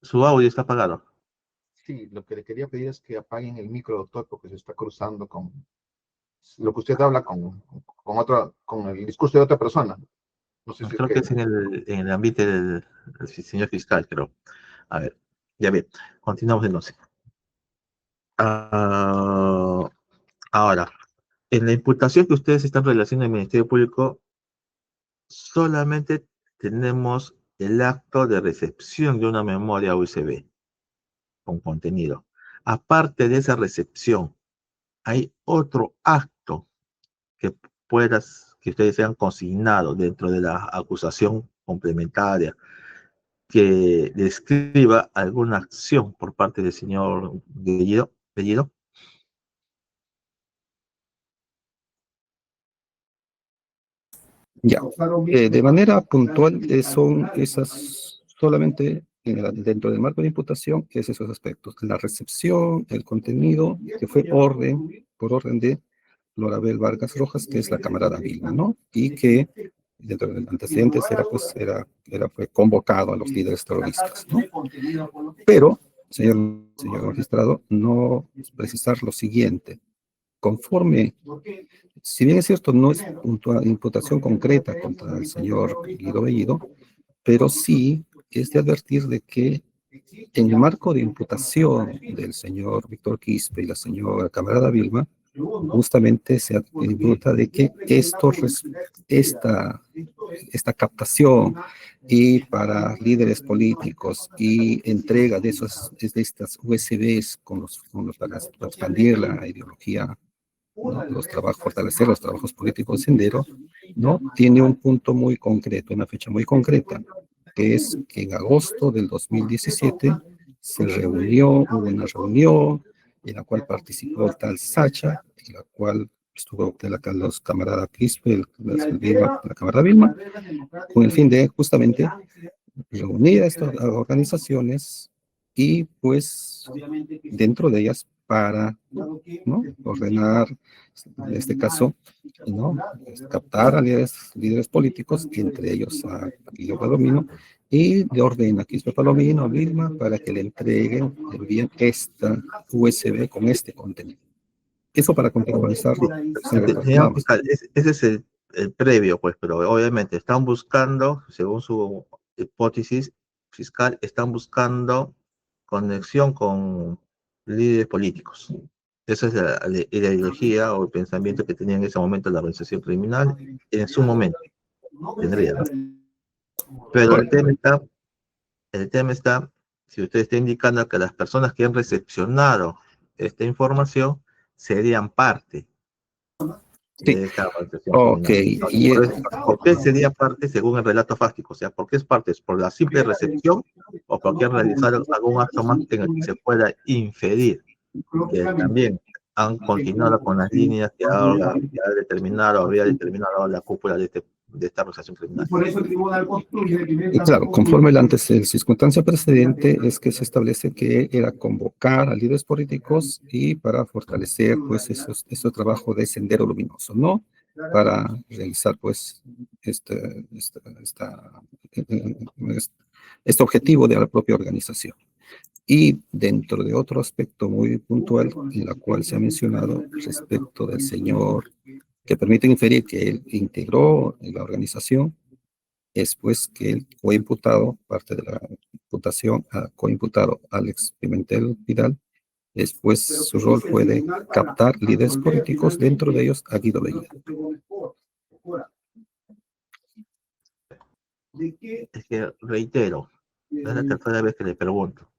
su audio está apagado. Sí, lo que le quería pedir es que apaguen el micro, doctor, porque se está cruzando con lo que usted habla con el discurso de otra persona. No sé si Creo que es en el ámbito del señor fiscal, creo. A ver, ya bien, continuamos entonces. Ahora, en la imputación que ustedes están relacionando al Ministerio Público, solamente tenemos el acto de recepción de una memoria USB con contenido. Aparte de esa recepción, hay otro acto que que ustedes sean consignados dentro de la acusación complementaria que describa alguna acción por parte del señor Bellido. Ya. De manera puntual, son esas solamente dentro del marco de imputación, es esos aspectos: la recepción, el contenido, que fue por orden de Lorabel Vargas Rojas, que es la camarada Vilma, ¿no? Y que dentro de los antecedentes fue convocado a los líderes terroristas, ¿no? Pero, señor magistrado, no precisar lo siguiente: conforme, si bien es cierto, no es imputación concreta contra el señor Guido Bellido, pero sí es de advertir de que En el marco de imputación del señor Víctor Quispe y la señora camarada Vilma, justamente se imputa de que esta captación y para líderes políticos y entrega de estas USBs para expandir la ideología, ¿no? Fortalecer los trabajos políticos de Sendero, ¿no? Tiene un punto muy concreto, una fecha muy concreta, que es que en agosto del 2017 hubo una reunión en la cual participó el tal Sacha, en la cual estuvo los camaradas Quispe, la camarada Vilma, con el fin de justamente reunir a estas organizaciones y pues dentro de ellas para, ¿no? Ordenar, en este caso, ¿no? Captar a líderes políticos, entre ellos a Guillermo Palomino, y le ordena a Quispe Palomino, a Vilma, para que le envíen esta USB con este contenido. Eso para contextualizar. Señor fiscal, ese es el previo, pues, pero obviamente están buscando, según su hipótesis fiscal, están buscando conexión con líderes políticos. Esa es la ideología o el pensamiento que tenía en ese momento la organización criminal, en su momento, tendría, ¿no? Pero el tema está, si usted está indicando que las personas que han recepcionado esta información serían parte Sí, de esta organización ok. criminal. ¿Por qué sería parte según el relato fáctico? O sea, ¿por qué es parte? ¿Es por la simple recepción o porque han realizado algún acto más en el que se pueda inferir que también han continuado con las líneas que ha determinado o habría determinado la cúpula de esta organización criminal? Y claro, conforme la circunstancia precedente es que se establece que era convocar a líderes políticos y para fortalecer pues ese trabajo de sendero luminoso, ¿no? Para realizar pues este objetivo de la propia organización. Y dentro de otro aspecto muy puntual, en la cual se ha mencionado respecto del señor, que permite inferir que él integró en la organización, es pues que él fue imputado, parte de la imputación, coimputado Alex Pimentel Vidal, después su rol fue de captar líderes políticos, dentro de ellos a Guido Bellido. Es que reitero, es la tercera vez que le pregunto.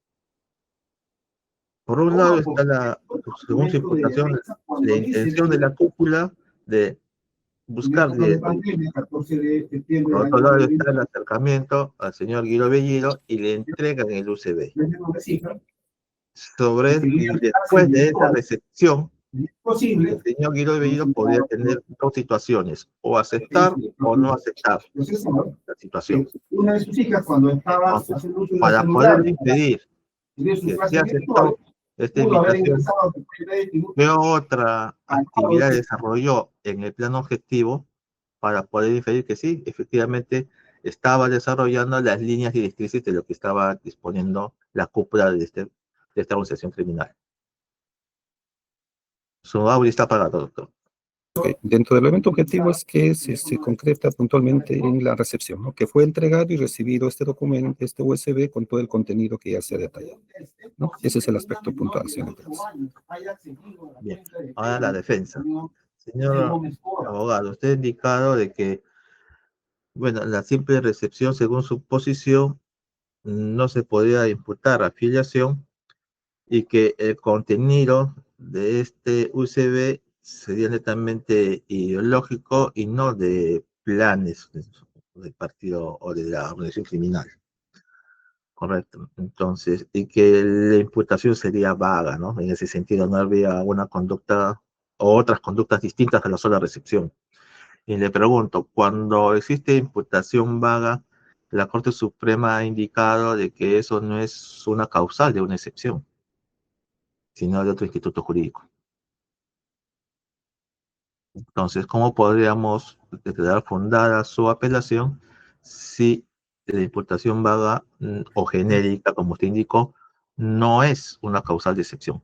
Por un lado está según su imputación, la intención de la cúpula de buscar líderes políticos. Por otro lado está el acercamiento al señor Guido Bellido y le entregan el UCB. Después de esa recepción, el señor Guido Bellido podría tener dos situaciones, o aceptar o no aceptar la situación. Entonces, para poder impedir que se aceptó esta invitación, ¿qué otra actividad desarrolló en el plano objetivo para poder inferir que sí, efectivamente estaba desarrollando las líneas directrices de lo que estaba disponiendo la cúpula de esta organización criminal? Su audio está apagado, doctor. Okay. Dentro del evento objetivo es que se concreta puntualmente en la recepción, ¿no? Que fue entregado y recibido este documento, este USB con todo el contenido que ya se ha detallado, ¿no? Ese es el aspecto puntual, señor. Bien, ahora la defensa. Señor abogado, usted ha indicado de que, bueno, la simple recepción, según su posición, no se podía imputar afiliación y que el contenido de este USB sería netamente ideológico y no de planes del partido o de la organización criminal. Correcto. Entonces, y que la imputación sería vaga, ¿no? En ese sentido, no habría una conducta o otras conductas distintas a la sola recepción. Y le pregunto, cuando existe imputación vaga, la Corte Suprema ha indicado de que eso no es una causal de una excepción, sino de otro instituto jurídico. Entonces, ¿cómo podríamos declarar fundada su apelación si la imputación vaga o genérica, como usted indicó, no es una causal de excepción?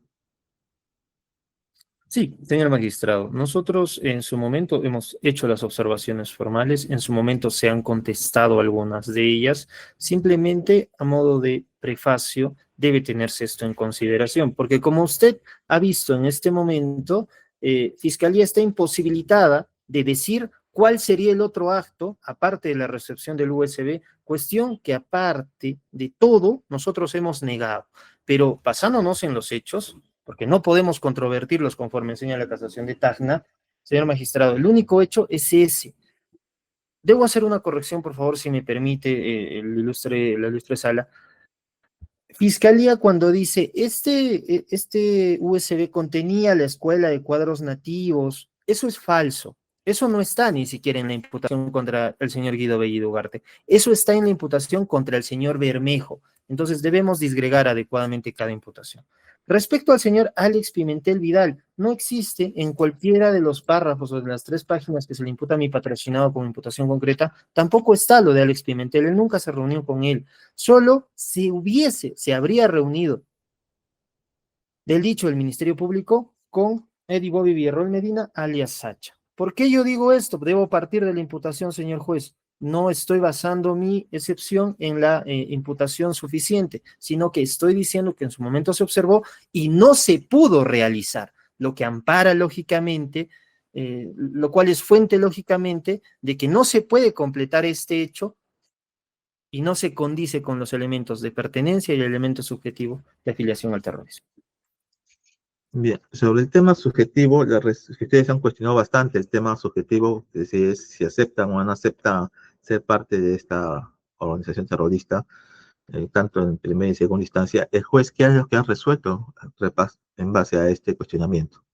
Sí, señor magistrado, nosotros en su momento hemos hecho las observaciones formales, en su momento se han contestado algunas de ellas, simplemente a modo de prefacio debe tenerse esto en consideración, porque como usted ha visto en este momento, Fiscalía está imposibilitada de decir cuál sería el otro acto, aparte de la recepción del USB, cuestión que aparte de todo nosotros hemos negado, pero basándonos en los hechos, porque no podemos controvertirlos conforme enseña la casación de Tacna, señor magistrado, el único hecho es ese. Debo hacer una corrección, por favor, si me permite, la ilustre sala. Fiscalía cuando dice, este USB contenía la escuela de cuadros nativos, eso es falso. Eso no está ni siquiera en la imputación contra el señor Guido Bellido Ugarte. Eso está en la imputación contra el señor Bermejo. Entonces debemos disgregar adecuadamente cada imputación. Respecto al señor Alex Pimentel Vidal, no existe en cualquiera de los párrafos o de las 3 páginas que se le imputa a mi patrocinado como imputación concreta, tampoco está lo de Alex Pimentel, él nunca se reunió con él. Solo se habría reunido del dicho del Ministerio Público con Eddie Bobby Villarroel Medina, alias Sacha. ¿Por qué yo digo esto? Debo partir de la imputación, señor juez. No estoy basando mi excepción en la imputación suficiente, sino que estoy diciendo que en su momento se observó y no se pudo realizar, lo que ampara lógicamente, lo cual es fuente lógicamente de que no se puede completar este hecho y no se condice con los elementos de pertenencia y el elemento subjetivo de afiliación al terrorismo. Bien, sobre el tema subjetivo, ustedes han cuestionado bastante el tema subjetivo, de si aceptan o no aceptan ser parte de esta organización terrorista, tanto en primera y segunda instancia. El juez, ¿qué es lo que han resuelto en base a este cuestionamiento?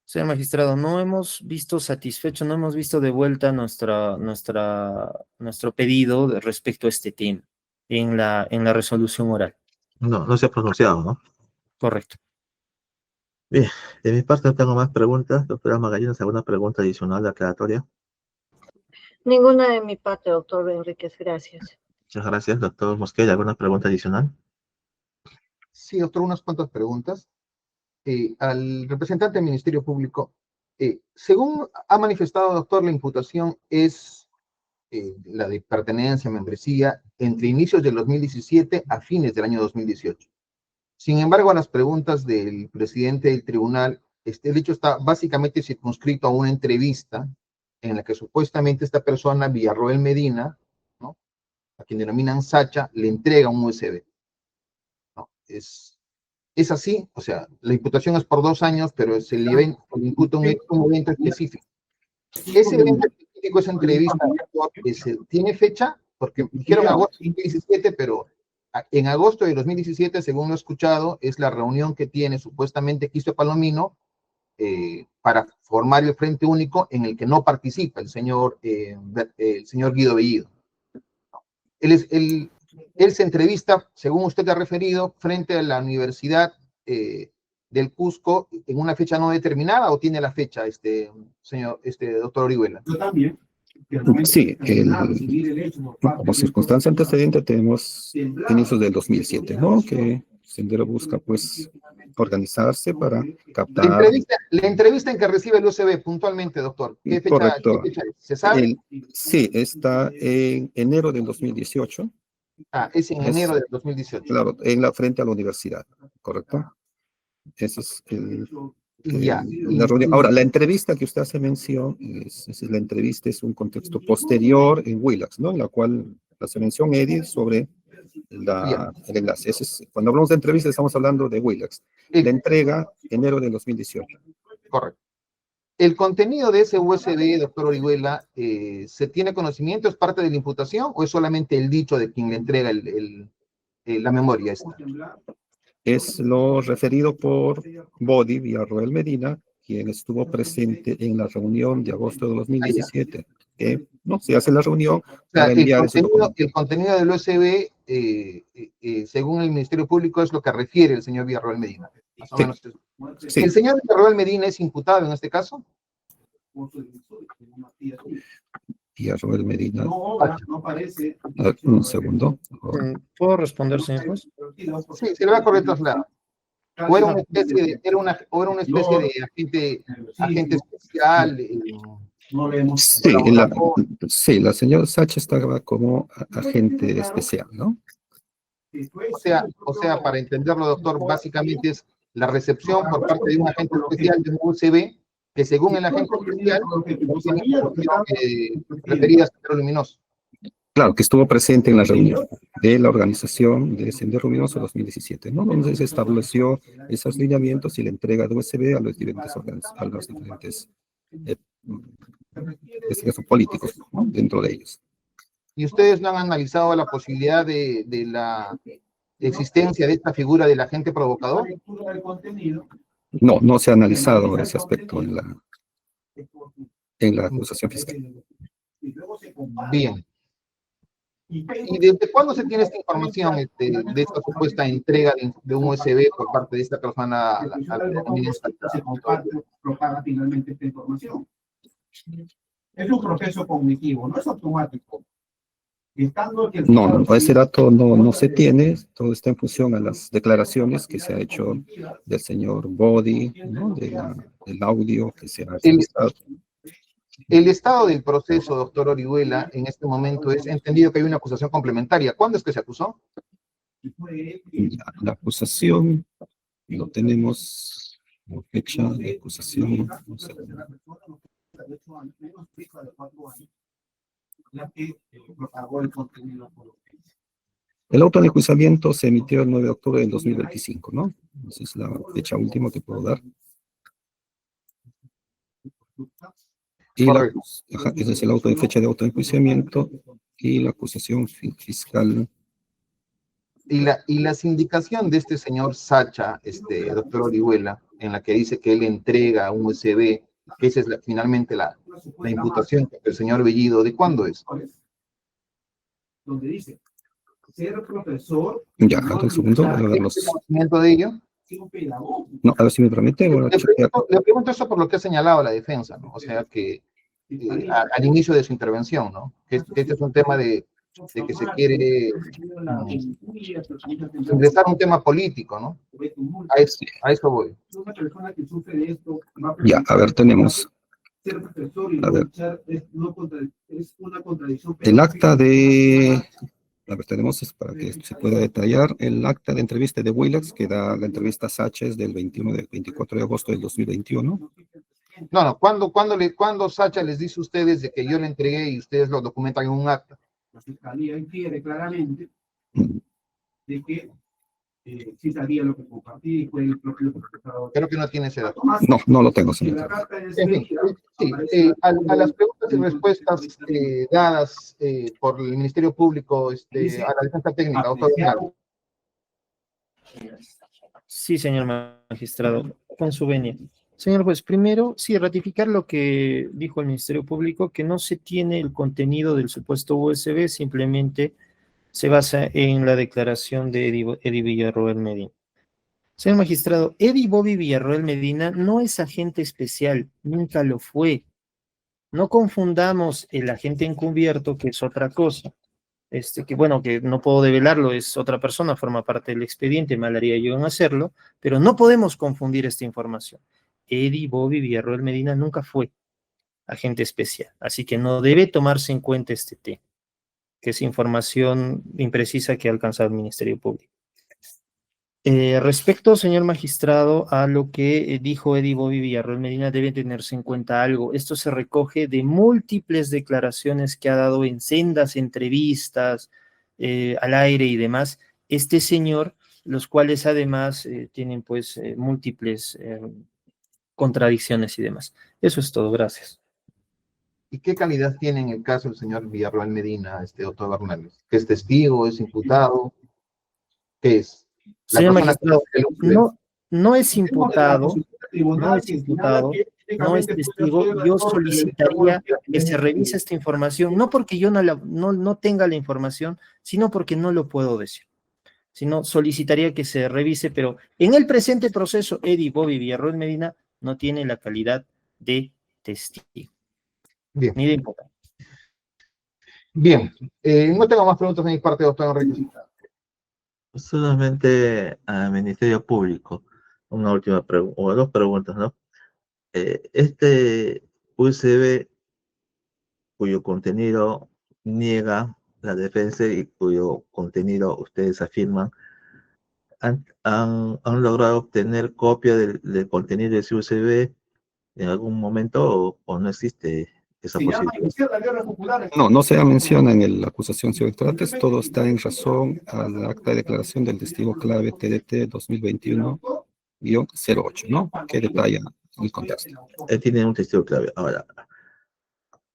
Señor magistrado, no hemos visto satisfecho, no hemos visto de vuelta nuestro pedido respecto a este tema en la resolución oral. No se ha pronunciado, ¿no? Correcto. Bien, de mi parte no tengo más preguntas. Doctora Magallanes, ¿alguna pregunta adicional aclaratoria? Ninguna de mi parte, doctor Enríquez, gracias. Muchas gracias, doctor Mosquera. ¿Alguna pregunta adicional? Sí, doctor, unas cuantas preguntas. Al representante del Ministerio Público, según ha manifestado, doctor, la imputación es la de pertenencia, membresía, entre inicios del 2017 a fines del año 2018. Sin embargo, a las preguntas del presidente del tribunal, el hecho está básicamente circunscrito a una entrevista en la que supuestamente esta persona, Villarroel Medina, ¿no?, a quien denominan Sacha, le entrega un USB. ¿No? Es así, o sea, la imputación es por 2 años, pero se le imputa un evento específico. Ese evento específico, esa entrevista, ¿tiene fecha? Porque dijeron agosto de 2017, pero en agosto de 2017, según lo he escuchado, es la reunión que tiene supuestamente Quisto Palomino para formar el Frente Único, en el que no participa el señor Guido Bellido. Él se entrevista, según usted ha referido, frente a la Universidad del Cusco en una fecha no determinada, ¿o tiene la fecha, doctor Orihuela? Yo también. Sí, como circunstancia antecedente tenemos inicios del 2007, ¿no? Que Sendero busca, pues, organizarse para captar... La entrevista en que recibe el USB, puntualmente, doctor. ¿Qué fecha, correcto. ¿qué fecha es? ¿Se sabe? Sí, está en enero del 2018. Es en enero del 2018. Claro, frente a la universidad, ¿correcto? Ese es la reunión. Ahora, la entrevista que usted hace mención, la entrevista es un contexto posterior en Willax, ¿no? En la cual hace mención Eddie sobre el enlace. Cuando hablamos de entrevista estamos hablando de Willax. La entrega, enero del 2018. Correcto. ¿El contenido de ese USB, doctor Orihuela, se tiene conocimiento, es parte de la imputación, o es solamente el dicho de quien le entrega la memoria esta? Es lo referido por Body Villarroel Medina, quien estuvo presente en la reunión de agosto de 2017. ¿No? Se hace la reunión. O sea, el contenido del USB, según el Ministerio Público, es lo que refiere el señor Villarroel Medina. Más o menos. Sí. ¿El señor Villarroel Medina es imputado en este caso? Villarroel Medina. No aparece. Un segundo. ¿Puedo responder, señor juez? Sí, se le va a correr traslado. ¿O era una especie de, agente especial? Sí, la señora Sacha estaba como agente especial, ¿no? O sea, para entenderlo, doctor, básicamente es la recepción por parte de un agente especial de un USB que según el agente especial tiene información referida a Sendero Luminoso. Claro, que estuvo presente en la reunión de la organización de Sendero Luminoso 2017, ¿no? Donde se estableció esos lineamientos y la entrega de USB a los diferentes políticos, ¿no? Dentro de ellos. ¿Y ustedes no han analizado la posibilidad de la existencia de esta figura del agente provocador? No, no se ha analizado ese aspecto en la acusación fiscal. Bien. ¿Y desde cuándo se tiene esta información de esta supuesta entrega de un USB por parte de esta persona a la ministra? Se propaga finalmente esta información. Es un proceso cognitivo, no es automático. No, ese dato no se tiene, todo está en función a las declaraciones que se ha hecho del señor Body, ¿no? Del audio que se ha realizado. El estado del proceso, doctor Orihuela, en este momento es entendido que hay una acusación complementaria. ¿Cuándo es que se acusó? La acusación lo tenemos como fecha de acusación. No sé. El auto de enjuiciamiento se emitió el 9 de octubre del 2025, ¿no? Esa es la fecha última que puedo dar. Y ese es el auto de fecha de autoenjuiciamiento y la acusación fiscal. Y la sindicación de este señor Sacha, doctor Orihuela, en la que dice que él entrega un USB, que esa es finalmente la imputación del señor Bellido, ¿de cuándo es? Donde dice, ser profesor. Ya, un segundo, a ver los... ¿Conocimiento de ello? No, a ver si me permite. Le pregunto eso por lo que ha señalado la defensa, ¿no? O sea, que al inicio de su intervención, ¿no? Que este es un tema de que se quiere ingresar a un tema político, ¿no? A eso voy. Ya, a ver, tenemos. A ver. El acta de... A ver, tenemos, para que se pueda detallar, el acta de entrevista de Willax, que da la entrevista a Sánchez del 24 de agosto del 2021. No, ¿cuándo Sacha les dice a ustedes de que yo le entregué y ustedes lo documentan en un acta? La fiscalía infiere claramente de que sí sabía lo que compartí y fue el propio procesador. Creo que no tiene ese dato. No lo tengo, señor. A las preguntas y respuestas dadas por el Ministerio Público a la defensa técnica, doctor Bernal. Sí, señor magistrado, con su venia. Señor juez, primero, sí, ratificar lo que dijo el Ministerio Público, que no se tiene el contenido del supuesto USB, simplemente se basa en la declaración de Eddie Villarroel Medina. Señor magistrado, Eddie Bobby Villarroel Medina no es agente especial, nunca lo fue. No confundamos el agente encubierto, que es otra cosa. Que bueno, que no puedo develarlo, es otra persona, forma parte del expediente, mal haría yo en hacerlo, pero no podemos confundir esta información. Eddie Bobby Villarroel Medina nunca fue agente especial, así que no debe tomarse en cuenta este tema, que es información imprecisa que ha alcanzado el Ministerio Público. Respecto, señor magistrado, a lo que dijo Eddie Bobby Villarroel Medina, debe tenerse en cuenta algo. Esto se recoge de múltiples declaraciones que ha dado en sendas entrevistas, al aire y demás, este señor, los cuales además tienen pues múltiples contradicciones y demás. Eso es todo, gracias. ¿Y qué calidad tiene en el caso del señor Villarroel Medina, doctor Bernal? ¿Que es testigo, es imputado? ¿Qué es? Señor magistrado, no es imputado, no es testigo. Yo solicitaría que se revise esta información, no porque yo no tenga la información, sino porque no lo puedo decir. Sino solicitaría que se revise, pero en el presente proceso, Eddie Bobby Villarroel Medina no tiene la calidad de testigo. Bien. Ni de imputado. Bien. No tengo más preguntas de mi parte, doctor Enrique. Solamente al Ministerio Público. una última pregunta, o dos preguntas, ¿no? Este USB cuyo contenido niega la defensa y cuyo contenido ustedes afirman, ¿han logrado obtener copia del contenido de ese USB en algún momento o no existe esa Se llama posibilidad? iniciar la guerra popular. No se menciona en la acusación señor Trates, todo está en razón al acta de declaración del testigo clave TDT 2021-08, ¿no? Que detalla el contexto. Tienen un testigo clave. Ahora,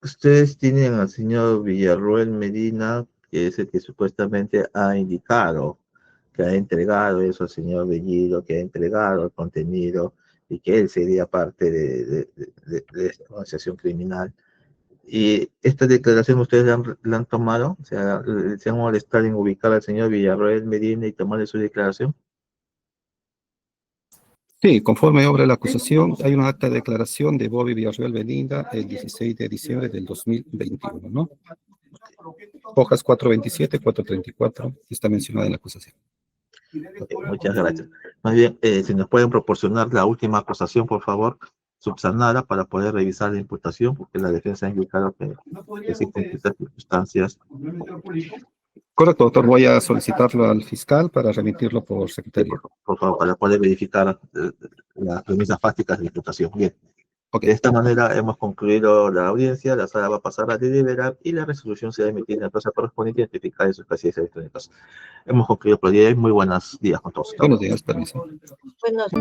ustedes tienen al señor Villarroel Medina, que es el que supuestamente ha indicado, que ha entregado eso al señor Bellido, que ha entregado el contenido y que él sería parte de esta organización criminal. ¿Y esta declaración ustedes la han tomado? O sea, ¿se han molestado en ubicar al señor Villarroel Medina y tomarle su declaración? Sí, conforme obra la acusación, hay una acta de declaración de Bobby Villarreal Belinda el 16 de diciembre del 2021, ¿no? Hojas 427, 434, está mencionada en la acusación. Okay, muchas gracias. Más bien, si nos pueden proporcionar la última acusación, por favor, subsanada, para poder revisar la imputación, porque la defensa ha indicado que existen ciertas circunstancias. Correcto, doctor, voy a solicitarlo al fiscal para remitirlo por secretaría. Por favor, para poder verificar las premisas fácticas de la imputación. Bien. Ok. De esta manera hemos concluido la audiencia, la sala va a pasar a deliberar y la resolución será emitida en la plaza correspondiente identificada en sus casillas electrónicas. Hemos concluido por el día de hoy. Muy buenos días con todos. Buenos días, permiso. Buenos